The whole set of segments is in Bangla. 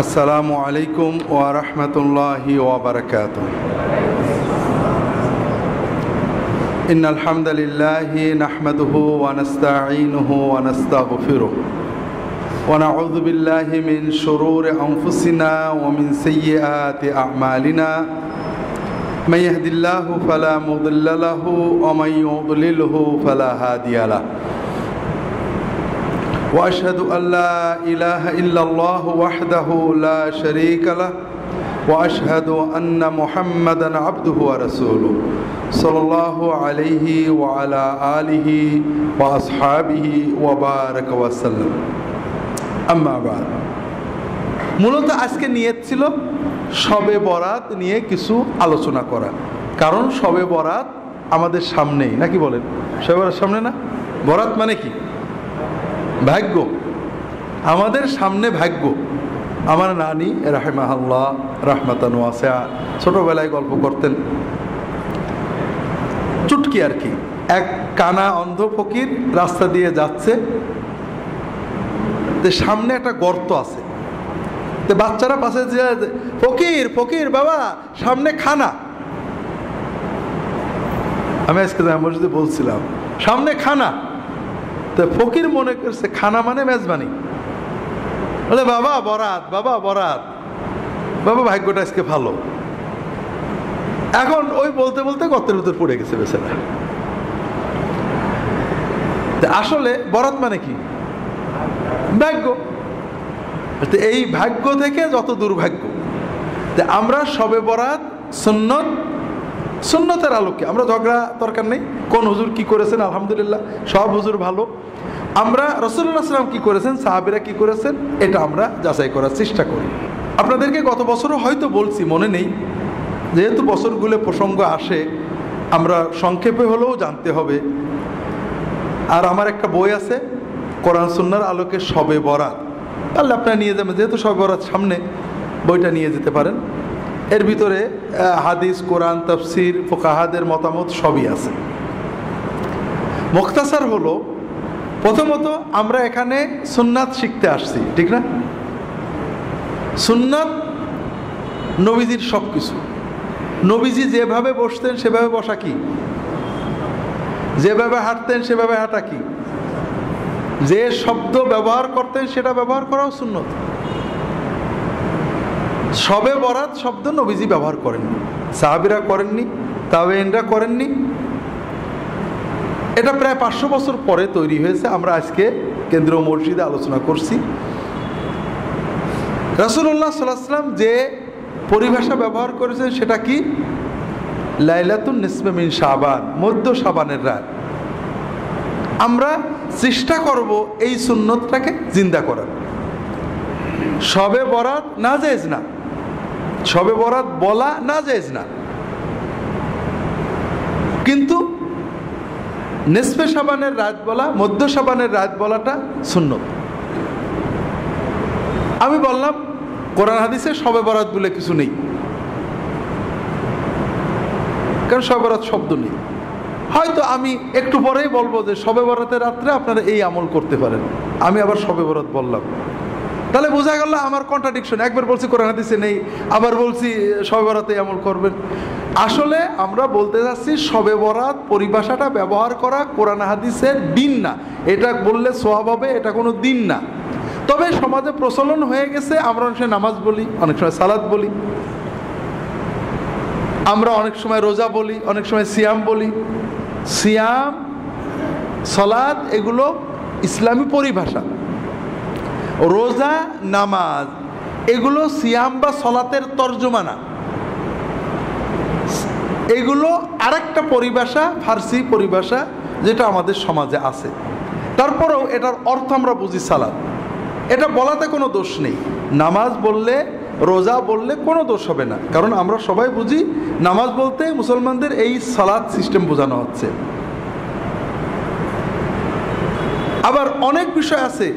আসসালামু আলাইকুম ওয়া রাহমাতুল্লাহি ওয়া বারাকাতুহু। ইন্নাল হামদালিল্লাহি নাহমাদুহু ওয়া নাস্তাঈনুহু ওয়া নাস্তাগফিরুহু ওয়া নাউযু বিল্লাহি মিন শুরুরি আনফুসিনা ওয়া মিন সাইয়্যাতি আ'মালিনা। মান ইয়াহদিল্লাহু ফালা মুদিল্লা লাহু ওয়া মান ইউদ্লিলহু ফালা হাদিয়া লাহু। وأشهد أن لا إله إلا الله وحده لا شريك له وأشهد أن محمدا عبده ورسوله صلى الله عليه وعلى آله وأصحابه وبارك وسلم أما بعد। মূলত আজকে নিয়ত ছিল শবে বরাত নিয়ে কিছু আলোচনা করা, কারণ শবে বরাত আমাদের সামনেই, নাকি বলেন? শবে বরাত সামনে না? বরাত মানে কি? ভাগ্য, আমাদের সামনে ভাগ্য। আমার নানি রাহিমাহুল্লাহ রাহমাতান ওয়াসিআ ছোটবেলায় গল্প করতেন, চুটকি আর কি। এক কানা অন্ধ ফকির রাস্তা দিয়ে যাচ্ছে, সামনে একটা গর্ত আছে, বাচ্চারা পাশে ফকির ফকির বাবা সামনে খানা। আমি আজকে মসজিদে বলছিলাম সামনে খানা, তো ফকির মনে করছে খানা মানে মেজবানি, বলে বাবা বরাত, বাবা বরাত, বাবা ভাগ্যটা আজকে ভালো। এখন ওই বলতে বলতে গর্তের ভিতর পড়ে গেছে বেচারা। আসলে বরাত মানে কি? ভাগ্য। এই ভাগ্য থেকে যত দুর্ভাগ্য। আমরা শবে বরাত সুন্নতের আলোকে, আমরা ঝগড়া দরকার নেই কোন হুজুর কি করেছেন, আলহামদুলিল্লাহ সব হুজুর ভালো। আমরা রাসূলুল্লাহ সাল্লাল্লাহু আলাইহি ওয়াসাল্লাম কি করেছেন, সাহাবীরা কি করেছেন, এটা আমরা যাচাই করার চেষ্টা করি। আপনাদেরকে গত বছরও হয়তো বলছি, মনে নেই, যেহেতু বছরগুলো প্রসঙ্গ আসে আমরা সংক্ষেপে হলেও জানতে হবে। আর আমার একটা বই আছে কোরআন সুন্নাহর আলোকে শবে বরাত, তাহলে আপনারা নিয়ে যাবেন, যেহেতু শবে বরাত সামনে, বইটা নিয়ে যেতে পারেন। এর ভিতরে হাদিস, কোরআন, তাফসির, ফুকাহাদের মতামত সবই আছে। মুখতাসার হলো, প্রথমত আমরা এখানে সুন্নাত শিখতে আসছি, ঠিক না? সুন্নাত নবীজির সব কিছু। নবীজি যেভাবে বসতেন সেভাবে বসা কি? যেভাবে হাঁটতেন সেভাবে হাঁটা কি? যে শব্দ ব্যবহার করতেন সেটা ব্যবহার করাও সুন্নত। শবে বরাত শব্দ নবীজি ব্যবহার করেননি, সাহাবীরা করেননি, তাবেঈনরা করেননি। এটা প্রায় 500 বছর পরে তৈরি হয়েছে। আমরা আজকে কেন্দ্রীয় মসজিদে আলোচনা করছি। রাসূলুল্লাহ সাল্লাল্লাহু আলাইহি ওয়াসাল্লাম যে পরিভাষা ব্যবহার করেছেন সেটা কি? লাইলাতুন নিসফে মিন শাবান, মধ্য শাবানের রাত। আমরা চেষ্টা করব এই সুন্নতটাকে জিন্দা করার। শবে বরাত নাজায়েজ না, শবে বরাত বলা নাজায়েজ না, কিন্তু নিসফে শাবানের রাত বলা, মধ্য শাবানের রাত বলাটা সুন্নত। আমি বললাম কোরআন হাদিসে শবে বরাত বলে কিছু নেই, কারণ শবে বরাত শব্দ নেই। হয়তো আমি একটু পরেই বলবো যে শবে বরাতের রাত্রে আপনারা এই আমল করতে পারেন, আমি আবার শবে বরাত বললাম, তাহলে বোঝা গেল আমার কন্ট্রাডিকশন। একবার বলছি কোরআন হাদিসে নেই, আবার বলছি শবে বরাতে আমল করবেন। আসলে আমরা বলতে যাচ্ছি শবে বরাত পরিভাষাটা ব্যবহার করা কোরআন হাদিসের দিন না। এটা বললে সওয়াব হবে, এটা কোনো দিন না। তবে সমাজে প্রচলন হয়ে গেছে, আমরা অনেক সময় নামাজ বলি, অনেক সময় সালাত বলি, আমরা অনেক সময় রোজা বলি, অনেক সময় সিয়াম বলি। সিয়াম, সালাত এগুলো ইসলামী পরিভাষা। রোজা, নামাজ এগুলো সিয়াম বা সলাতের তর্জমা না, এগুলো আরেকটা পরিভাষা, ফার্সি পরিভাষা, যেটা আমাদের সমাজে আছে। তারপরেও এটার অর্থ আমরা বুঝি সালাত, এটা বলাতে কোনো দোষ নেই। নামাজ বললে, রোজা বললে কোনো দোষ হবে না, কারণ আমরা সবাই বুঝি নামাজ বলতে মুসলমানদের এই সালাত সিস্টেম বোঝানো হচ্ছে। আবার অনেক বিষয় আছে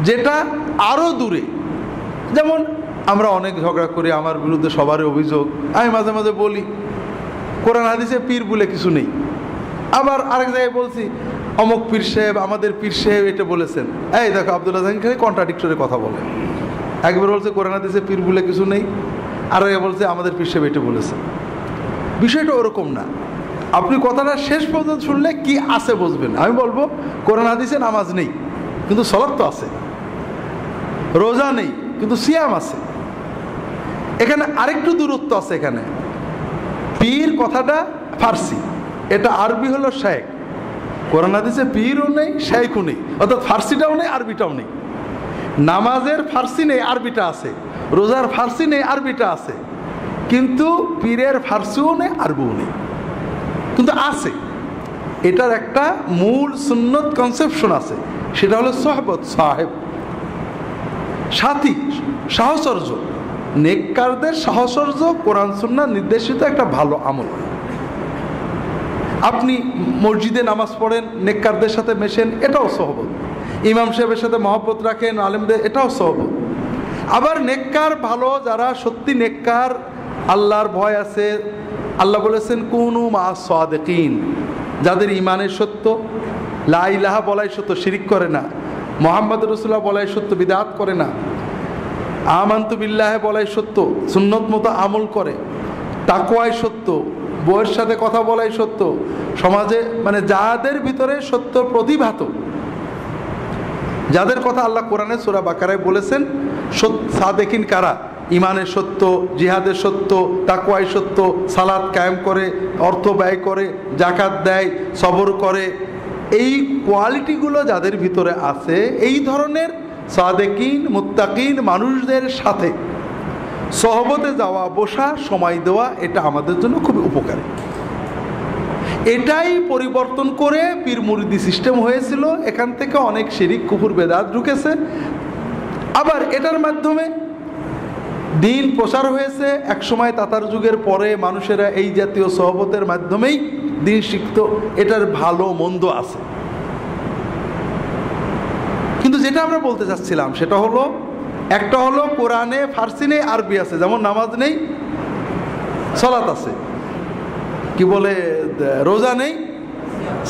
যেটা আরও দূরে, যেমন আমরা অনেক ঝগড়া করি, আমার বিরুদ্ধে সবারই অভিযোগ, আমি মাঝে মাঝে বলি কোরআন হাদিসে পীর বলে কিছু নেই। আবার আরেক জায়গায় বলছি অমুক পীর সাহেব, আমাদের পীর সাহেব এটা বলেছেন। এই দেখো আব্দুল্লাহ জাহাঙ্গীর খালি কন্ট্রাডিক্টরি কথা বলে। একবার বলছে কোরআন হাদিসে পীর বলে কিছু নেই, আর বলছে আমাদের পীর সাহেব এটা বলেছে। বিষয়টা ওরকম না। আপনি কথাটা শেষ পর্যন্ত শুনলে কি আছে বুঝবেন। আমি বলবো কোরআন হাদিসে নামাজ নেই কিন্তু সালাত তো আছে, রোজা নেই কিন্তু সিয়াম আছে। এখানে আরেকটু দূরত্ব আছে। এখানে পীর কথাটা ফার্সি, এটা আরবি হলো শেখ। কোরআন হাদিসে পীরও নেই শেখও নেই, অর্থাৎ ফার্সিটাও নেই আরবিটাও নেই। নামাজের ফার্সি নেই আরবিটা আছে, রোজার ফার্সি নেই আরবিটা আছে, কিন্তু পীরের ফার্সিও নেই আরবিও নেই, কিন্তু আছে। এটার একটা মূল সুন্নত কনসেপশন আছে, সেটা হলো সোহবত, সাহেব, সাথী, সাহচর্য। নেককারদের সাহচর্য কোরআন সুন্নাহ নির্দেশিত একটা ভালো আমল। আপনি মসজিদে নামাজ পড়েন, নেককারদের সাথে মেশেন, এটাও সোহবত। ইমাম সাহেবের সাথে মহব্বত রাখেন, আলেমদের, এটাও সোহবত। আবার নেককার ভালো যারা সত্যি নেককার, আল্লাহর ভয় আছে, আল্লাহ বলেছেন কুনু মা সাদিকিন, যাদের ইমানের সত্য, লা ইলাহা বলাই সত্য, শিরিক করে না, মুহাম্মদ রাসূলুল্লাহ বলাই সত্য, বিদআত করে না, আমানতু বিল্লাহি বলাই সত্য, সুন্নত মতো আমল করে, তাকওয়াই সত্য, বউয়ের সাথে কথা বলাই সত্য, সমাজে মানে যাদের ভিতরে সত্য প্রতিভাত, যাদের কথা আল্লাহ কোরআনে সূরা বাকারায় বলেছেন সাদেকিন কারা, ইমানের সত্য, জিহাদের সত্য, তাকওয়াই সত্য, সালাত কায়েম করে, অর্থ ব্যয় করে, জাকাত দেয়, সবর করে, এই কোয়ালিটিগুলো যাদের ভিতরে আছে, এই ধরনের সাদেকিন মুত্তাকিন মানুষদের সাথে সহবতে যাওয়া, বসা, সময় দেওয়া, এটা আমাদের জন্য খুব উপকারী। এটাই পরিবর্তন করে পীর মুরিদি সিস্টেম হয়েছিল। এখান থেকে অনেক শিরিক কুফর বেদাত ঢুকেছে। আবার এটার মাধ্যমে দিন প্রচার হয়েছে। একসময় তাতার যুগের পরে মানুষেরা এই জাতীয় সহবতের মাধ্যমেই দিন শিখত। এটার ভালো মন্দ আছে, কিন্তু যেটা আমরা বলতে চাচ্ছিলাম সেটা হলো, একটা হলো কোরআনে ফার্সি নেই আরবি আছে, যেমন নামাজ নেই সালাত আছে, কি বলে রোজা নেই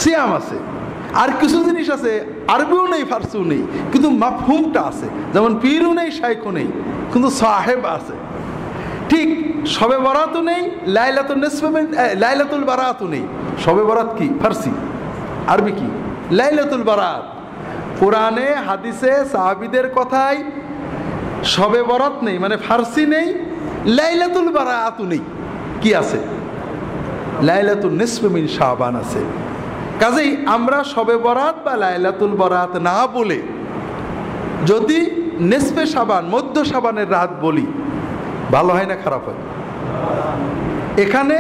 সিয়াম আছে। আর কিছু জিনিস আছে আরবিও নেই ফার্সিও নেই, কিন্তু মাফহুমটা আছে, যেমন পীরও নেই শাইখও নেই, কিন্তু সাহেব আছে। ঠিক শবে বরাতও নেই, লাইলাতুল বারাতও নেই। শবে বরাত কি ফার্সি, আরবি কি লাইলাতুল বারাত। কোরআনে হাদিসে সাহাবীদের কথায় শবে বরাত নেই, মানে ফার্সি নেই, লাইলাতুল বারাতও নেই, কি আছে লাইলাতুল নিসফ মিন শাবান আছে। কাজেই আমরা শবে বরাত বা লাইলাতুল বরাত না বলে যদি নিসফে শাবান, মধ্য শাবানের রাত বলি, ভালো হয় না খারাপ হয়? এখানে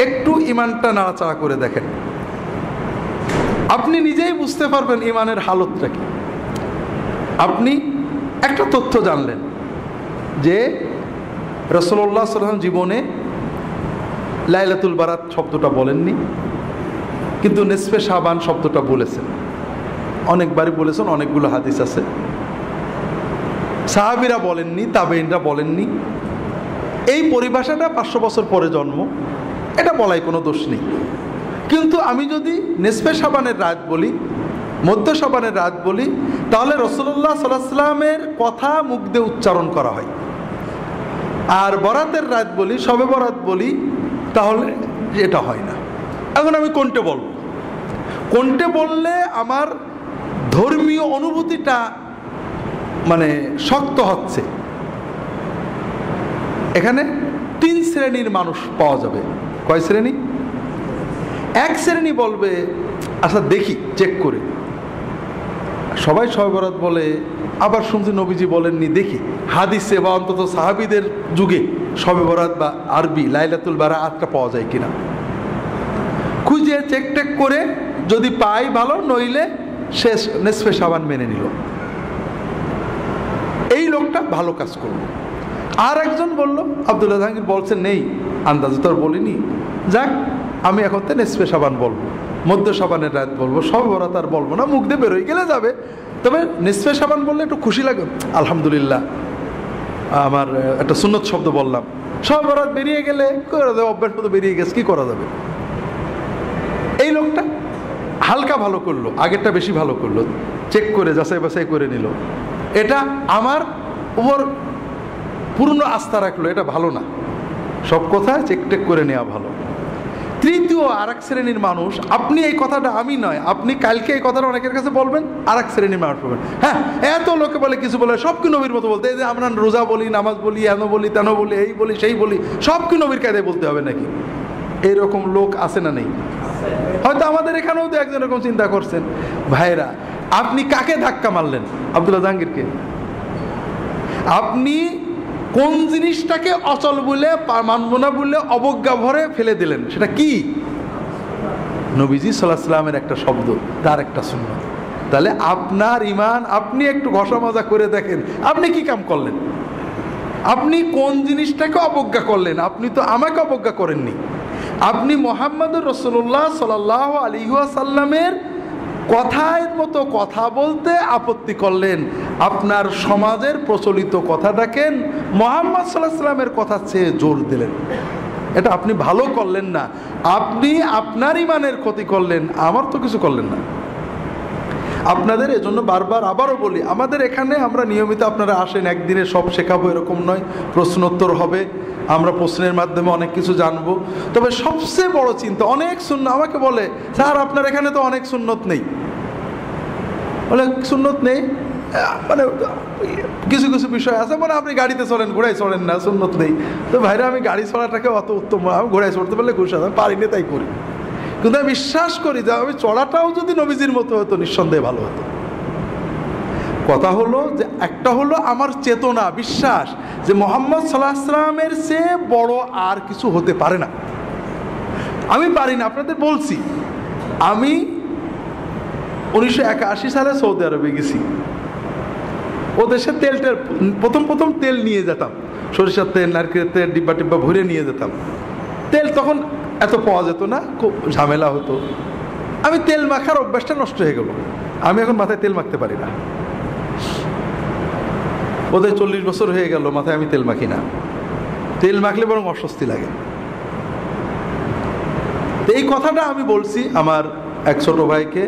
একটু ইমানটা নাড়াচাড়া করে দেখেন, আপনি নিজেই বুঝতে পারবেন ইমানের হালতটা কি। আপনি একটা তথ্য জানলেন যে রাসূলুল্লাহ সাল্লাল্লাহু আলাইহি ওয়াসাল্লাম জীবনে লাইলাতুল বারাত শব্দটা বলেননি, কিন্তু নিসফে শাবান শব্দটা বলেছেন, অনেকবারই বলেছেন, অনেকগুলো হাদিস আছে। সাহাবীরা বলেননি, তাবেঈনরা বলেননি। এই পরিভাষাটা 500 বছর পরে জন্ম, এটা বলাই কোনো দোষ নেই। কিন্তু আমি যদি নিসফে শাবানের রাত বলি, মধ্য শাবানের রাত বলি, তাহলে রাসূলুল্লাহ সাল্লাল্লাহু আলাইহি ওয়াসাল্লামের কথা মুখ দিয়ে উচ্চারণ করা হয়। আর বরাতের রাত বলি, শবে বরাত বলি, তাহলে এটা হয় না। এখন আমি কোনটা বলবো? কোনটা বললে আমার ধর্মীয় অনুভূতিটা মানে শক্ত হচ্ছে? এখানে 3 শ্রেণীর মানুষ পাওয়া যাবে। কয় শ্রেণী? এক শ্রেণী বলবে আচ্ছা দেখি চেক করে, সবাই শবে বরাত বলে, আবার শুনছি নবীজি বলেননি, দেখি হাদিসে বা অন্তত সাহাবীদের যুগে শবে বরাত বা আরবি লাইলাতুল বারাতটা পাওয়া যায় কিনা, খুঁজে চেক টেক করে যদি পাই ভালো, নইলে শেষ নিসফে শাবান মেনে নিল। এই লোকটা ভালো কাজ করলো। আর একজন বলল, আব্দুল্লাহ জাহাঙ্গীর বলছেন নেই, আন্দাজে তো আর বলিনি, যাক আমি এখন তো নিসফে শাবান বলবো, মধ্য শাবানের রাত বলবো, শবে বরাত আর বলবো না, মুখ দিয়ে বেরোয় গেলে যাবে। তবে নিসফে শাবান বললে একটু খুশি লাগে, আলহামদুলিল্লাহ আমার একটা সুন্নত শব্দ বললাম। শবে বরাত বেরিয়ে গেলে করে দেবে, অভ্যাস মতো বেরিয়ে গেছে, কি করা যাবে। এই লোকটা হালকা ভালো করলো, আগেরটা বেশি ভালো করলো, চেক করে যাচাই বাছাই করে নিল। এটা আমার উপর পূর্ণ আস্থা রাখলো, এটা ভালো না। সব কথা চেক করে নেওয়া ভালো। তৃতীয় আরেক শ্রেণীর মানুষ, আপনি এই কথাটা, আমি নয়, আপনি কালকে এই কথাটা অনেকের কাছে বলবেন, আরেক শ্রেণীর মানুষ বলবেন, হ্যাঁ এত লোকে বলে কিছু বলে, সব কি নবীর মতো বলতে, এই যে আমরা রোজা বলি, নামাজ বলি, এন বলি, তেন বলি, এই বলি, সেই বলি, সব কি নবীর কায়দায় বলতে হবে নাকি? এইরকম লোক আছে না নেই? হয়তো আমাদের এখানেও তো একজন এরকম চিন্তা করছেন। ভাইরা, আপনি কাকে ধাক্কা মারলেন? আব্দুল্লাহ জাহাঙ্গীরকে। আপনি কোন জিনিসটাকে অচল বলে, মানব না বলে অবজ্ঞা ভরে ফেলে দিলেন? সেটা কি? নবীজি সাল্লাল্লাহু আলাইহি ওয়াসাল্লামের একটা শব্দ, তার একটা সুন্নাত। তাহলে আপনার ঈমান, আপনি একটু ঘষা মাজা করে দেখেন, আপনি কি কাম করলেন? আপনি কোন জিনিসটাকে অবজ্ঞা করলেন? আপনি তো আমাকে অবজ্ঞা করেননি। আপনি মুহাম্মদুর রাসূলুল্লাহ সাল্লাল্লাহু আলাইহি ওয়াসাল্লামের কথার মতো কথা বলতে আপত্তি করলেন। আপনার সমাজের প্রচলিত কথাটাকে মুহাম্মদ সাল্লাল্লাহু আলাইহি ওয়াসাল্লামের কথা চেয়ে জোর দিলেন। এটা আপনি ভালো করলেন না, আপনি আপনার ঈমানের ক্ষতি করলেন, আমার তো কিছু করলেন না। আপনাদের এজন্য বারবার আবারও বলি, আমাদের এখানে আমরা নিয়মিত, আপনারা আসেন, একদিনে সব শেখাবো এরকম নয়, প্রশ্নোত্তর হবে, আমরা প্রশ্নের মাধ্যমে অনেক কিছু জানবো। তবে সবচেয়ে বড় চিন্তা, অনেক সুন্নাত আমাকে বলে, স্যার আপনার এখানে তো অনেক সুন্নত নেই। অনেক সুন্নত নেই মানে কিছু কিছু বিষয় আছে, মানে আপনি গাড়িতে চলেন, ঘোড়ায় চলেন না, সুন্নত নেই। তো ভাইরা, আমি গাড়ি চড়াটাকে অত উত্তম, আমি ঘোড়ায় চড়তে পারলে খুশি, আমি পারি না তাই করি। কিন্তু আমি বিশ্বাস করি যে আমি চড়াটাও যদি নবীজির মতো হতো, নিঃসন্দেহে ভালো হতো। কথা হলো যে, একটা হলো আমার চেতনা, বিশ্বাস যে মুহাম্মদ সাল্লাল্লাহু আলাইহি ওয়াসাল্লামের চেয়ে বড় আর কিছু হতে পারে না। আমি পারি না, আপনাদের বলছি, আমি 1981 সালে সৌদি আরবে গেছি। ও দেশে তেলটা প্রথম তেল নিয়ে যেতাম, সরিষার তেল, নারকেলের তেল, ডিব্বা টিব্বা ভরে নিয়ে যেতাম। তেল তখন এত পাওয়া যেত না, খুব ঝামেলা হতো। আমি তেল মাখার অভ্যাসটা নষ্ট হয়ে গেল, আমি এখন মাথায় তেল মাখতে পারি না। ওদের 40 বছর হয়ে গেল মাথায় আমি তেল মাখি না। তেল মাখলে বরং অস্বস্তি লাগে। তো এই কথাটা আমি বলছি আমার এক ছোট ভাইকে,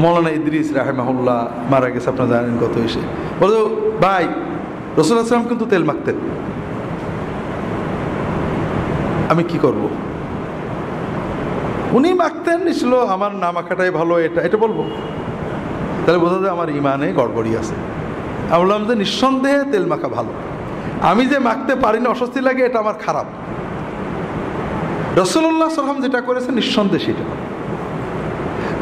মৌলানা ইদ্রিস রাহিমাহুল্লাহ, মারা গেছে, আপনারা জানেন কত এসে বলো, ভাই রাসূলুল্লাহ সাল্লাল্লাহু আলাইহি ওয়াসাল্লাম কিন্তু তেল মাখতেন, আমি কি করব? উনি মাখতেন, ছিল আমার না মাখাটাই ভালো, এটা বলবো? তাহলে বোঝা যায় আমার ইমানে গড়বড়ি আছে। আমি বললাম যে নিঃসন্দেহে তেল মাখা ভালো, আমি যে মাখতে পারি না, অস্বস্তি লাগে, এটা আমার খারাপ। রাসূলুল্লাহ সাল্লাল্লাহু আলাইহি ওয়াসাল্লাম যেটা করেছে নিঃসন্দেহে সেটা।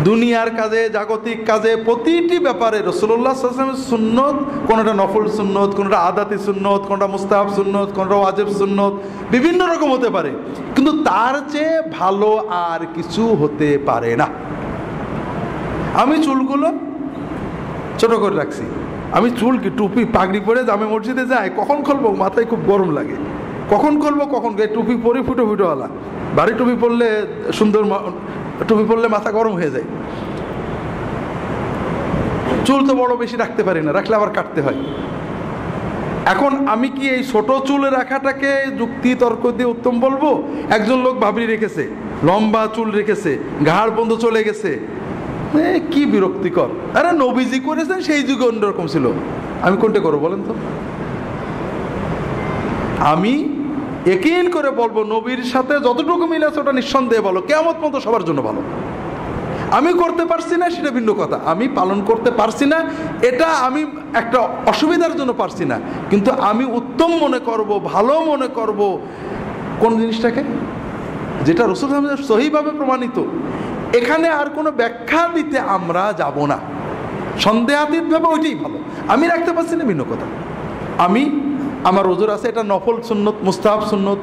দুনিয়ার কাজে, জাগতিক কাজে, প্রতিটি ব্যাপারে রাসূলুল্লাহ সাল্লাল্লাহু আলাইহি ওয়াসাল্লামের সুন্নত, কোনটা নফল সুন্নত, কোনটা আদাতি সুন্নত, কোনটা মুস্তাহাব সুন্নত, কোনটা ওয়াজিব সুন্নত, বিভিন্ন রকম হতে পারে, কিন্তু তার চেয়ে ভালো আর কিছু হতে পারে না। আমি চুলগুলো ছোট করে রাখছি, আমি চুল কি টুপি পাগড়ি পরে জামে মসজিদে যাই, কখন খুলবো মাথায় খুব গরম লাগে, কখন খুলবো কখন, টুপি পরে ফুটো ফুটোওয়ালা, ভারী টুপি পরলে সুন্দর, টুপি পরলে মাথা গরম হয়ে যায়। চুল তো বড় বেশি রাখতে পারি না, রাখলে আবার কাটতে হয়। এখন আমি কি এই ছোট চুল রাখাটাকে যুক্তি তর্ক দিয়ে উত্তম বলবো? একজন লোক ভাবরি রেখেছে, লম্বা চুল রেখেছে, ঘাড় বন্ধ চলে গেছে, কি বিরক্তিকর। আরে নবীজি করেছেন, সেই যুগে অন্যরকম ছিল, আমি কোনটা করবো বলেন তো? আমি ইয়াকিন করে বলবো, নবীর সাথে যতটুকু মিল আছে ওটা নিঃসন্দেহে ভালো, কিয়ামত পর্যন্ত সবার জন্য ভালো। আমি করতে পারছি না সেটা ভিন্ন কথা, আমি পালন করতে পারছি না, এটা আমি একটা অসুবিধার জন্য পারছি না, কিন্তু আমি উত্তম মনে করব, ভালো মনে করব কোন জিনিসটাকে, যেটা রাসূলুল্লাহ সহিভাবে প্রমাণিত। এখানে আর কোনো ব্যাখ্যা দিতে আমরা যাব না, সন্দেহাতীতভাবে ওইটাই ভালো। আমি রাখতে পারছি না ভিন্ন কথা, আমি আমার ওজোর আছে, এটা নফল সুন্নত, মুস্তাহাব সুন্নত,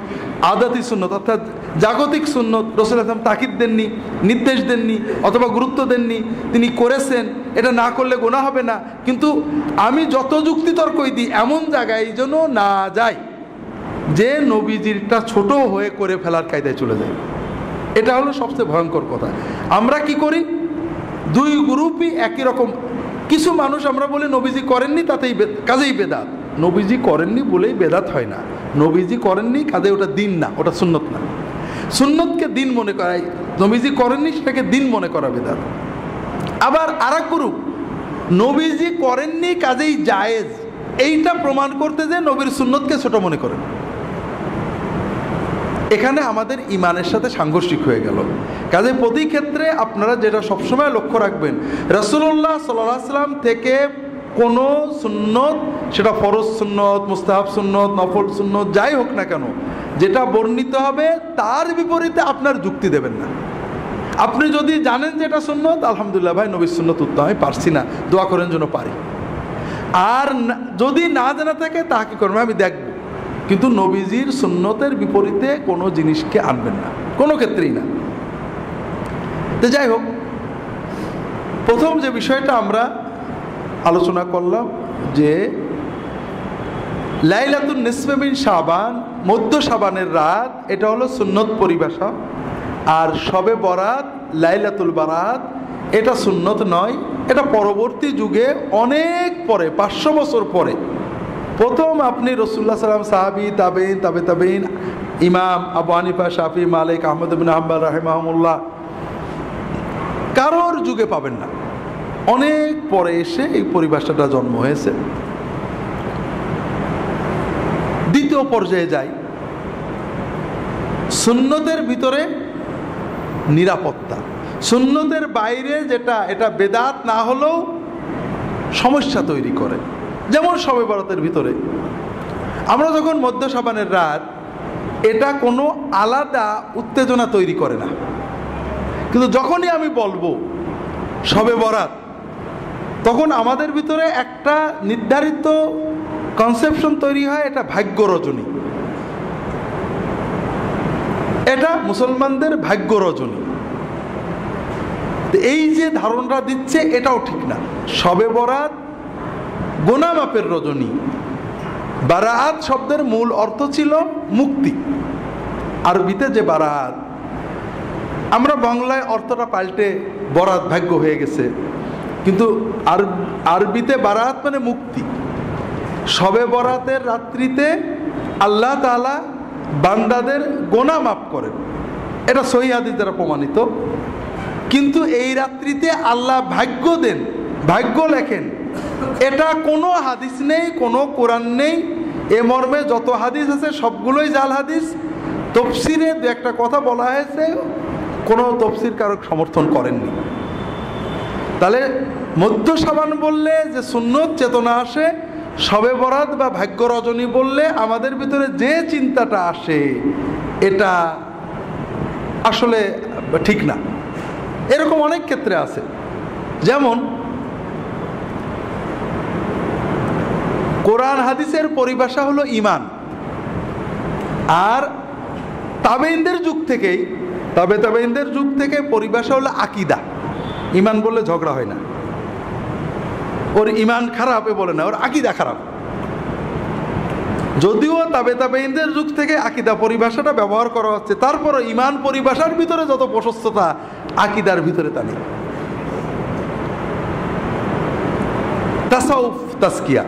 আদাতি সুন্নত, অর্থাৎ জাগতিক সুন্নত। রাসূলুল্লাহ সাল্লাল্লাহু আলাইহি ওয়াসাল্লাম তাকিদ দেননি, নির্দেশ দেননি, অথবা গুরুত্ব দেননি, তিনি করেছেন, এটা না করলে গুনাহ হবে না। কিন্তু আমি যত যুক্তি তর্কই দিই, এমন জায়গায় যেন না যাই যে নবীজিরটা ছোট হয়ে করে ফেলার কায়দায় চলে যায়। এটা হলো সবচেয়ে ভয়ঙ্কর কথা। আমরা কি করি, দুই গ্রুপই একই রকম। কিছু মানুষ আমরা বলি নবীজি করেননি, তাতেই কাজেই বেদাত। নবীজি করেননি বলেই বেদাত হয় না, নবীজি করেননি কাজে ওটা দিন না, ওটা সুন্নত না। সুন্নতকে দিন মনে করাই, নবীজি করেননি সেটাকে দিন মনে করা বেদাত। আবার আরেক গ্রুপ নবীজি করেননি কাজেই জায়েজ, এইটা প্রমাণ করতে যে নবীর সুন্নতকে ছোট মনে করেন, এখানে আমাদের ইমানের সাথে সাংঘর্ষিক হয়ে গেল। কাজে প্রতি ক্ষেত্রে আপনারা যেটা সবসময় লক্ষ্য রাখবেন, রাসূলুল্লাহ সাল্লাল্লাহু আলাইহি ওয়াসাল্লাম থেকে কোনো সুন্নত, সেটা ফরজ সুন্নত, মুস্তাহাব সুন্নত, নফল সুন্নত, যাই হোক না কেন, যেটা বর্ণিত হবে তার বিপরীতে আপনার যুক্তি দেবেন না। আপনি যদি জানেন যে এটা সুন্নত, আলহামদুলিল্লাহ ভাই নবীর সুন্নত উত্তম, আমি পারছি না, দোয়া করেন যেন পারি। আর যদি না জানা থাকে তা কি করবেন, আমি দেখব, কিন্তু নবীজির সুন্নতের বিপরীতে কোনো জিনিসকে আনবেন না, কোনো ক্ষেত্রেই না। তো যাই হোক, প্রথম যে বিষয়টা আমরা আলোচনা করলাম যে লাইলাতুন নিসফে মিন শাবান, মধ্য শাবানের রাত, এটা হলো সুন্নত পরিভাষা। আর শবে বরাত, লাইলাতুল বারাত, এটা সুন্নত নয়, এটা পরবর্তী যুগে অনেক পরে, 500 বছর পরে প্রথম আপনি রাসূলুল্লাহ সাল্লাল্লাহু আলাইহি ওয়াসাল্লাম, সাহাবী, তাবেঈন, তাবেঈন, ইমাম আবু হানিফা, শাফি, মালিক, আহমদ ইবনে হাম্বল রাহিমাহুল্লাহ, কারোর যুগে পাবেন না, অনেক পরে এসে এই পরিভাষাটা জন্ম হয়েছে। দ্বিতীয় পর্যায়ে যাই, সুন্নতের ভিতরে নিরাপত্তা। সুন্নতের বাইরে যেটা, এটা বেদাত না হলেও সমস্যা তৈরি করে। যেমন শবে বরাতের ভিতরে আমরা যখন মধ্য শাবানের রাত, এটা কোনো আলাদা উত্তেজনা তৈরি করে না, কিন্তু যখনই আমি বলবো শবে বরাত, তখন আমাদের ভিতরে একটা নির্ধারিত কনসেপশন তৈরি হয়, এটা ভাগ্য রজনী, এটা মুসলমানদের ভাগ্য রজনী। এই যে ধারণাটা দিচ্ছে এটাও ঠিক না। শবে বরাত গুনাহ মাপের রজনী। বারাত শব্দের মূল অর্থ ছিল মুক্তি, আরবিতে যে বারাত, আমরা বাংলায় অর্থটা পাল্টে বরাত ভাগ্য হয়ে গেছে, কিন্তু আরবিতে বারাত মানে মুক্তি। শবে বরাতের রাত্রিতে আল্লাহ তাআলা বান্দাদের গুনাহ মাফ করেন, এটা সহিহ হাদিস দ্বারা প্রমাণিত। কিন্তু এই রাত্রিতে আল্লাহ ভাগ্য দেন, ভাগ্য লেখেন, এটা কোনো হাদিস নেই, কোনো কোরআন নেই। এ মর্মে যত হাদিস আছে সবগুলোই জাল হাদিস। তফসিরে দু একটা কথা বলা হয়েছে, কোনো তফসির কারক সমর্থন করেননি। তাহলে মধ্য শাবান বললে যে সুন্নত চেতনা আসে, শবে বরাত বা ভাগ্য রজনী বললে আমাদের ভিতরে যে চিন্তাটা আসে এটা আসলে ঠিক না। এরকম অনেক ক্ষেত্রে আছে, যেমন কোরআন হাদিসের পরিভাষা হলো ঈমান, আর তাবেঈনদের যুগ থেকেই, তাবেঈনদের যুগ থেকে পরিভাষা হলো আকীদা। ঈমান বললে ঝগড়া হয় না, ওর ঈমান খারাপ এ বলে না, ওর আকীদা খারাপ। যদিও তাবেঈনদের যুগ থেকে আকীদা পরিভাষাটা ব্যবহার করা হচ্ছে, তারপরও ঈমান পরিভাষার ভিতরে যত প্রশস্ততা আকীদার ভিতরে তা নেই। তাসাউফ, তাজকিয়া,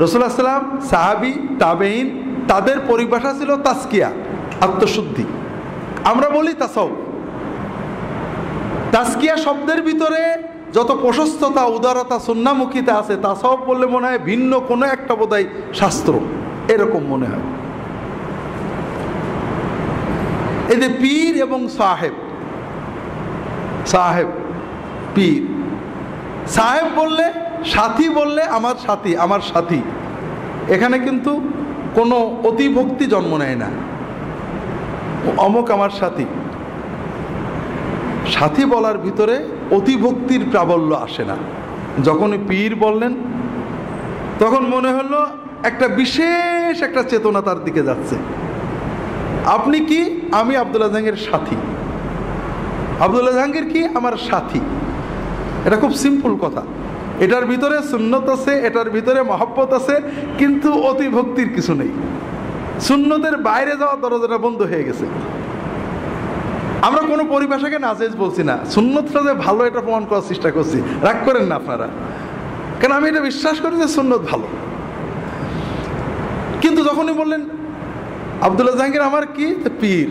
রাসূলুল্লাহ সাল্লাল্লাহু আলাইহি ওয়াসাল্লাম, সাহাবী, তাবেঈন, তাদের পরিভাষা ছিল তাজকিয়া, আত্মশুদ্ধি। আমরা বলি তাসাউফ। তাজকিয়া শব্দের ভিতরে যত প্রশস্ততা, উদারতা, সুন্নামুখিতা আছে, তাসাউফ বললে মনে হয় ভিন্ন কোনো একটা বোধহয় শাস্ত্র, এরকম মনে হয়। এই যে পীর এবং সাহেব, সাহেব পীর, সাহেব বললে, সাথী বললে আমার সাথী, আমার সাথী, এখানে কিন্তু কোনো অতিভক্তি জন্ম নেয় না, অমুক আমার সাথী। সাথী বলার ভিতরে অতিভক্তির প্রাবল্য আসে না। যখনই পীর বললেন তখন মনে হলো একটা বিশেষ একটা চেতনা তার দিকে যাচ্ছে। আপনি কি? আমি আব্দুল্লাহ জাহাঙ্গীরের সাথী। আব্দুল্লাহ জাহাঙ্গীর কি? আমার সাথী। এটা খুব সিম্পল কথা, এটার ভিতরে সুন্নত আছে, এটার ভিতরে মহব্বত আছে, কিন্তু অতিভক্তির কিছু নেই। সুন্নতের বাইরে যাওয়ার দরজাটা বন্ধ হয়ে গেছে। আমরা কোনো পরিভাষাকে নাজেজ বলছি না, সুন্নতটা যে ভালো এটা প্রমাণ করার চেষ্টা করছি, রাগ করেন না আপনারা, কারণ আমি এটা বিশ্বাস করি যে সুন্নত ভালো। কিন্তু যখনই বললেন আব্দুল্লাহ জাহাঙ্গীর আমার কি? পীর।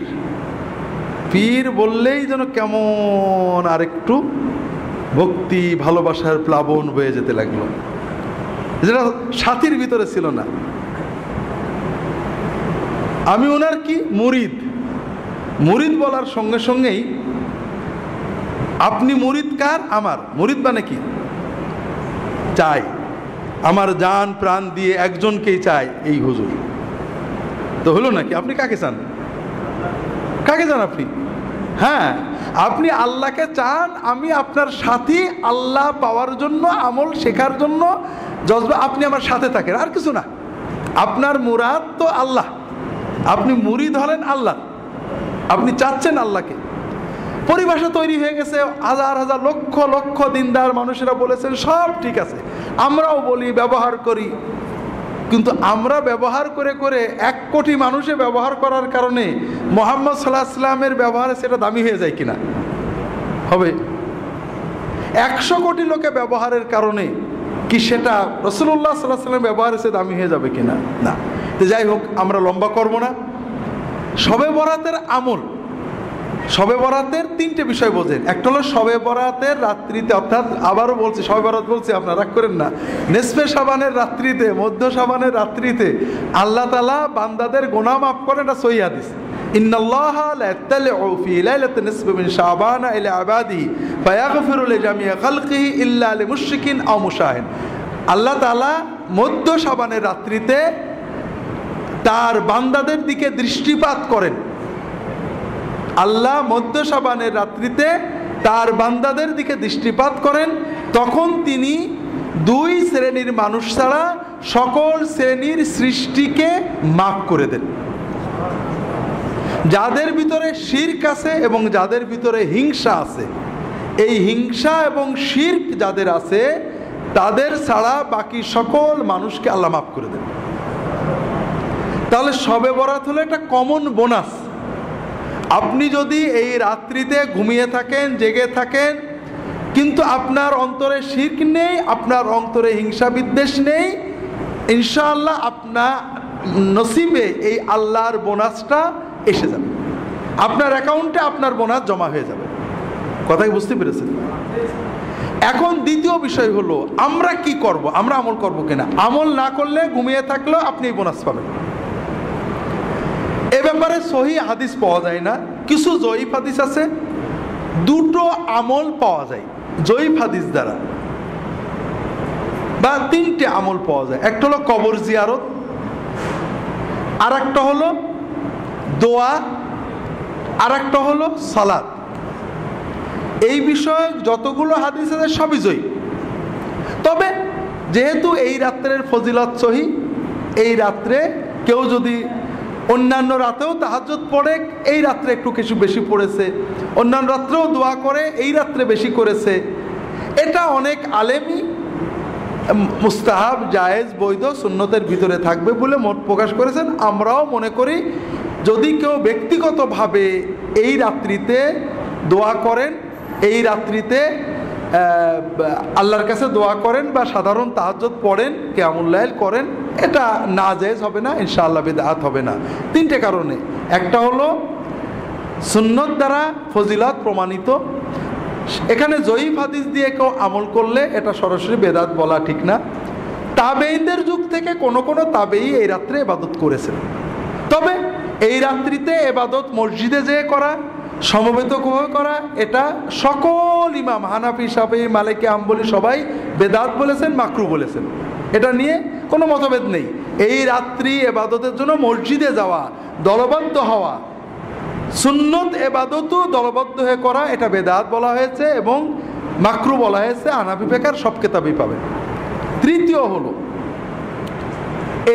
পীর বললেই যেন কেমন আরেকটু ভক্তি ভালোবাসার প্লাবন বয়ে যেতে লাগলো, যেটা সাথীর ভিতরে ছিল না। আমি ওনার কি মুরিদ। মুরিদ বলার সঙ্গে সঙ্গেই আপনি মুরিদ কার? আমার। মুরিদ মানে কি? চাই, আমার জান প্রাণ দিয়ে একজনকেই চাই, এই হুজুর। তো হলো নাকি? আপনি কাকে চান? কাকে চান আপনি? হ্যাঁ, আপনি আল্লাহকে চান। আমি আপনার সাথী, আল্লাহ পাওয়ার জন্য, আমল শেখার জন্য জজবা। আপনি আমার সাথে থাকেন, আর কিছু না। আপনার মুরাদ তো আল্লাহ, আপনি মুরিদ হলেন আল্লাহ, আপনি চাচ্ছেন আল্লাহকে। পরিভাষা তৈরি হয়ে গেছে, হাজার হাজার লক্ষ লক্ষ দিনদার মানুষেরা বলেছেন সব ঠিক আছে, আমরাও বলি, ব্যবহার করি। কিন্তু আমরা ব্যবহার করে করে 1 কোটি মানুষে ব্যবহার করার কারণে মুহাম্মদ সাল্লাল্লাহু আলাইহি ওয়াসাল্লামের ব্যবহারে সেটা দামি হয়ে যায় কিনা? হবে। 100 কোটি লোকে ব্যবহারের কারণে কি সেটা রাসূলুল্লাহ সাল্লাল্লাহু আলাইহি ওয়াসাল্লামের ব্যবহারে সে দামি হয়ে যাবে কিনা? না। তো যাই হোক, আমরা লম্বা করব না। শবে বরাতের আমল, শবে বরাতের 3টে বিষয় বোঝেন। একটা হলো শবে বরাতের রাত্রিতে, অর্থাৎ আবারও বলছি, শবে বরাত বলছি, আপনারা রাগ করেন না, নিসফে শাবানের রাত্রিতে, মধ্য শাবানের রাত্রিতে আল্লাহ তাআলা বান্দাদের গুনাহ মাফ করেন। এটা সহিহ হাদিস। ইন্নাল্লাহা লা ইয়াত্তালিউ ফি লাইলাতিন নিসফি মিন শাবান ইলা ইবাদিহি ফায়াগফিরু লিজামিই খালকিহি ইল্লা লিমুশরিকিন আও মুশাহিন। আল্লাহ তাআলা মধ্য শাবানের রাত্রিতে তার বান্দাদের দিকে দৃষ্টিপাত করেন। আল্লাহ মধ্য শাবানের রাত্রিতে তার বান্দাদের দিকে দৃষ্টিপাত করেন। তখন তিনি 2 শ্রেণীর মানুষ ছাড়া সকল শ্রেণীর সৃষ্টিকে মাফ করে দেন। যাদের ভিতরে শিরক আছে এবং যাদের ভিতরে হিংসা আছে, এই হিংসা এবং শিরক যাদের আছে তাদের ছাড়া বাকি সকল মানুষকে আল্লাহ মাফ করে দেন। তাহলে শবে বরাত হলো একটা কমন বোনাস। আপনি যদি এই রাত্রিতে ঘুমিয়ে থাকেন, জেগে থাকেন, কিন্তু আপনার অন্তরে শিরক নেই, আপনার অন্তরে হিংসা বিদ্বেষ নেই, ইনশাআল্লাহ আপনার নসিবে এই আল্লাহর বোনাসটা এসে যাবে। আপনার অ্যাকাউন্টে আপনার বোনাস জমা হয়ে যাবে। কথা কি বুঝতে পেরেছেন? এখন দ্বিতীয় বিষয় হলো আমরা কি করব, আমরা আমল করব কিনা। আমল না করলে, ঘুমিয়ে থাকলেও আপনি এই বোনাস পাবেন। এ ব্যাপারে সহিহ হাদিস পাওয়া যায় না, কিছু জয়ীফ হাদিস আছে। 2টো আমল পাওয়া যায় জয়ীফ হাদিস দ্বারা, বা 3টে আমল পাওয়া যায়। একটা হলো কবর জিয়ারত, আর একটা হলো দোয়া, আর একটা হলো সালাত। এই বিষয়ে যতগুলো হাদিস আছে সবই জয়ীফ। তবে যেহেতু এই রাত্রের ফজিলত সহিহ, এই রাত্রে কেউ যদি অন্যান্য রাতেও তাহাজ্জুদ পড়ে, এই রাত্রে একটু কিছু বেশি পড়েছে, অন্যান্য রাত্রেও দোয়া করে, এই রাত্রে বেশি করেছে, এটা অনেক আলেমই মুস্তাহাব, জায়েজ, বৈধ, সুন্নতের ভিতরে থাকবে বলে মত প্রকাশ করেছেন। আমরাও মনে করি যদি কেউ ব্যক্তিগতভাবে এই রাত্রিতে দোয়া করেন, এই রাত্রিতে আল্লাহর কাছে দোয়া করেন বা সাধারণ তাহাজ্জুদ পড়েন, কিয়ামুল লাইল করেন, এটা নাজায়েজ হবে না, ইনশাআল্লাহ বিদআত হবে না। 3টে কারণে। একটা হলো সুন্নত দ্বারা ফজিলত প্রমাণিত। এখানে জয়ীফ হাদিস দিয়ে কেউ আমল করলে এটা সরাসরি বেদাত বলা ঠিক না। তাবেঈদের যুগ থেকে কোন কোন তাবেঈ এই রাত্রে ইবাদত করেছেন। তবে এই রাত্রিতে ইবাদত মসজিদে যেয়ে করা, সমবেত করা, এটা সকল ইমাম হানাফি, শাফিঈ, মালিকি, হাম্বলি সবাই বেদাত বলেছেন, মাকরুহ বলেছেন। এটা নিয়ে কোনো মতভেদ নেই। এই রাত্রি ইবাদতের জন্য মসজিদে যাওয়া, দলবদ্ধ হওয়া, সুন্নত ইবাদতও দলবদ্ধ হয়ে করা, এটা বেদাত বলা হয়েছে এবং মাকরুহ বলা হয়েছে। হানাফি ফিকহের সব কিতাবেই পাবেন। তৃতীয় হলো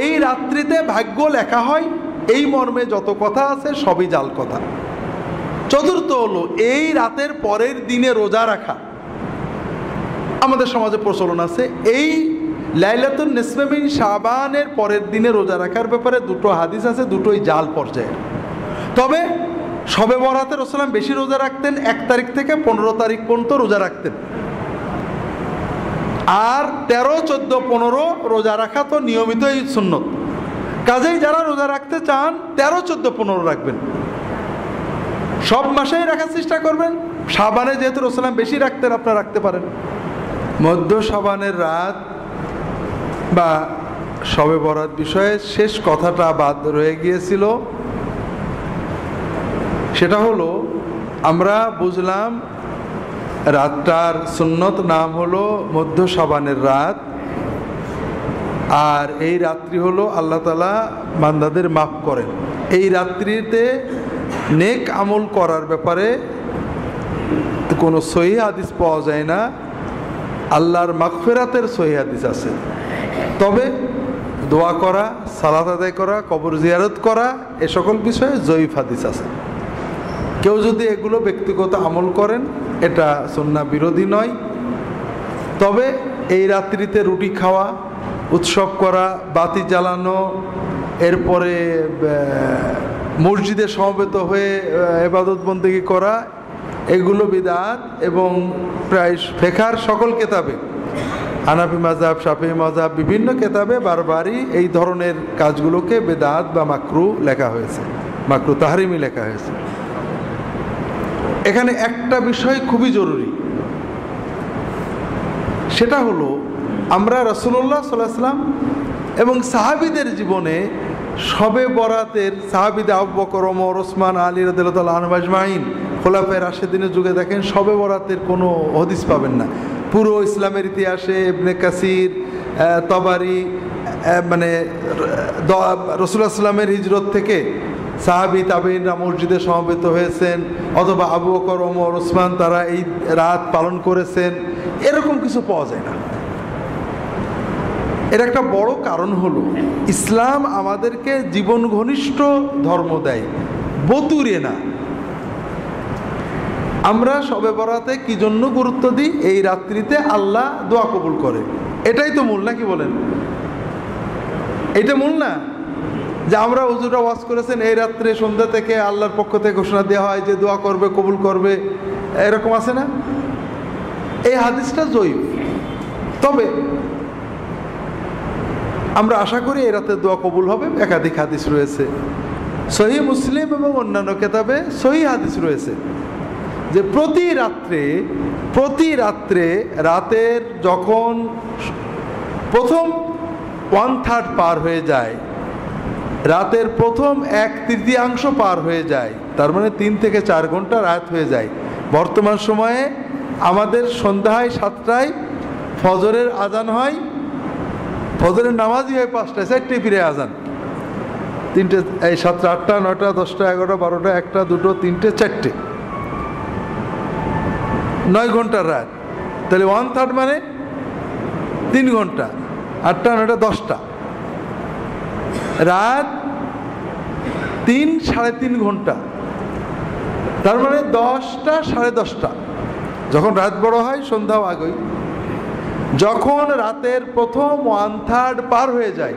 এই রাত্রিতে ভাগ্য লেখা হয়, এই মর্মে যত কথা আছে সবই জাল কথা। চতুর্থ হলো এই রাতের পরের দিনে রোজা রাখা। আমাদের সমাজে প্রচলন আছে এই লাইলাতুন নিসফে মিন শাবানের পরের দিনে রোজা রাখার ব্যাপারে 2টো হাদিস আছে, 2টোই জাল পর্যায়ের। তবে শবে বরাতে রাসূলুল্লাহ বেশি রোজা রাখতেন, 1 তারিখ থেকে 15 তারিখ পর্যন্ত রোজা রাখতেন। আর 13, 14, 15 রোজা রাখা তো নিয়মিতই সুন্নত। কাজেই যারা রোজা রাখতে চান 13, 14, 15 রাখবেন। সব মাসেই রাখার চেষ্টা করবেন, শাবানে যেহেতু রাসূলুল্লাহ বেশি রাখতেন, আপনারা রাখতে পারেন। মধ্য শাবানের রাত বা শবে বরাত বিষয়ে শেষ কথাটা বাদ রয়ে গিয়েছিল। সেটা হলো, আমরা বুঝলাম রাতটার সুন্নত নাম হলো মধ্য শাবানের রাত, আর এই রাত্রি হলো আল্লাহ তাআলা বান্দাদের মাফ করেন। এই রাত্রিতে নেক আমল করার ব্যাপারে কোনো সহিহ হাদিস পাওয়া যায় না। আল্লাহর মাগফিরাতের সহিহ হাদিস আছে, তবে দোয়া করা, সালাত আদায় করা, কবর জিয়ারত করা, এ সকল বিষয়ে জয়ীফ হাদিস আছে। কেউ যদি এগুলো ব্যক্তিগত আমল করেন, এটা সুন্নাহ বিরোধী নয়। তবে এই রাত্রিতে রুটি খাওয়া, উৎসব করা, বাতি জ্বালানো, এরপরে মসজিদে সমবেত হয়ে ইবাদত বন্দেগী করা, এগুলো বিদআত। এবং প্রায় ফিকহের সকল কিতাবে, হানাফি মাযহাব, শাফিঈ মাযহাব, বিভিন্ন কিতাবে বারবারই এই ধরনের কাজগুলোকে বিদআত বা মাকরুহ লেখা হয়েছে, মাকরুহ তাহরিমি লেখা হয়েছে। এখানে একটা বিষয় খুবই জরুরি, সেটা হলো আমরা রাসূলুল্লাহ সাল্লাল্লাহু আলাইহি ওয়াসাল্লাম এবং সাহাবীদের জীবনে শবে বরাতের, সাহাবীদের আবু বকর, ওমর, ওসমান, আলী রাদিয়াল্লাহু তাআলা আনহুম আজমাইন, খোলাফায়ে রাশিদিনের যুগে দেখেন শবে বরাতের কোনো হাদিস পাবেন না। পুরো ইসলামের ইতিহাসে ইবনে কাসির, তাবারি, মানে রাসূলুল্লাহ সাল্লাল্লাহু আলাইহি ওয়াসাল্লামের হিজরত থেকে সাহাবী তাবেঈনরা মসজিদে সমবেত হয়েছেন, অথবা আবু বকর, ওমর, ওসমান তারা এই রাত পালন করেছেন, এরকম কিছু পাওয়া যায় না। এর একটা বড় কারণ হলো, ইসলাম আমাদেরকে জীবন ঘনিষ্ঠ ধর্ম দেয়, বতুরে না। আমরা শবে বরাতে কি জন্য গুরুত্ব দিই? এই রাত্রিতে আল্লাহ দোয়া কবুল করে, এটাই তো মূল, নাকি বলেন? এটা মূল না যে আমরা হুজুররা ওয়াজ করেছেন এই রাত্রে সন্ধ্যা থেকে আল্লাহর পক্ষ থেকে ঘোষণা দেওয়া হয় যে দোয়া করবে, কবুল করবে, এরকম আছে না? এই হাদিসটা জয়ীফ। তবে আমরা আশা করি এই রাতে দোয়া কবুল হবে। একাধিক হাদিস রয়েছে, সহিহ মুসলিম এবং অন্যান্য কিতাবে সহিহ হাদিস রয়েছে যে প্রতি রাত্রে রাতের যখন প্রথম 1/3 পার হয়ে যায়, রাতের প্রথম 1/3 পার হয়ে যায়, তার মানে 3 থেকে 4 ঘন্টা রাত হয়ে যায়। বর্তমান সময়ে আমাদের সন্ধ্যায় 7টায় ফজরের আজান হয়, ফজরের নামাজই হয় 5টায়, 4টায় ফিরে আজান, 3টে, এই 7টা, 8টা, 9টা, 10টা, 11টা, 12টা, 1টা, 2টো, 3টে, 4টে, 9 ঘন্টার রাত। তাহলে 1/3 মানে 3 ঘন্টা, 8টা, 9টা, 10টা, রাত 3 সাড়ে 3 ঘন্টা, তার মানে 10টা, সাড়ে 10টা। যখন রাত বড় হয় সন্ধ্যাও আগেই। যখন রাতের প্রথম 1/3 পার হয়ে যায়,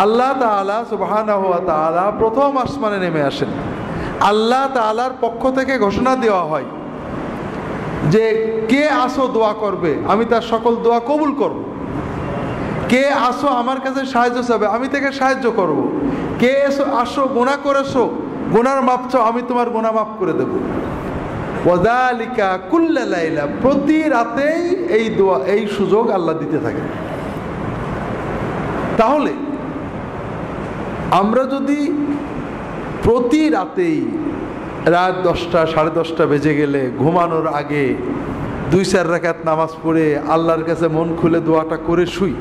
আল্লাহ তাআলা সুবহানাহু ওয়া তাআলা প্রথম আসমানে নেমে আসেন। আল্লাহ তাআলার পক্ষ থেকে ঘোষণা দেওয়া হয় যে কে আসো দোয়া করবে, আমি তার সকল দোয়া কবুল করব। কে আসো আমার কাছে সাহায্য চাবে, আমি তাকে সাহায্য করব। কে আসো গুনাহ করেছো, গুনার মাপ চাও, আমি তোমার গুনাহ মাফ করে দেব। ওয়াযালিকা কুল্লা লাইলা, প্রতি রাতেই এই দোয়া, এই সুযোগ আল্লাহ দিতে থাকে। তাহলে আমরা যদি প্রতি রাতেই রাত 10টা, সাড়ে 10টা বেজে গেলে ঘুমানোর আগে 2-4 রাকাত নামাজ পড়ে আল্লাহর কাছে মন খুলে দোয়াটা করে শুই,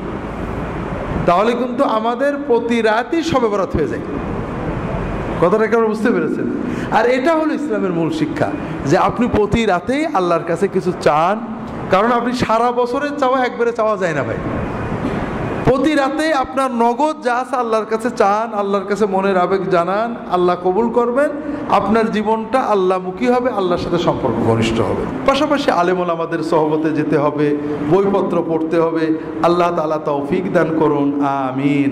তাহলে কিন্তু আমাদের প্রতি রাতই শবে বরাত হয়ে যায়। কথাটা কি আপনারা বুঝতে পেরেছেন? আর এটা হলো ইসলামের মূল শিক্ষা, যে আপনি প্রতি রাতেই আল্লাহর কাছে কিছু চান, কারণ আপনি সারা বছরের চাওয়া একবারে চাওয়া যায় না ভাই। প্রতি রাতে আপনার নগদ যা আছে আল্লাহর কাছে চান, আল্লাহর কাছে মনের আবেগ জানান, আল্লাহ কবুল করবেন, আপনার জীবনটা আল্লাহমুখী হবে, আল্লাহর সাথে সম্পর্ক ঘনিষ্ঠ হবে। পাশাপাশি আলেম ওলামাদের সহবতে যেতে হবে, বইপত্র পড়তে হবে। আল্লাহ তাআলা তৌফিক দান করুন, আমিন।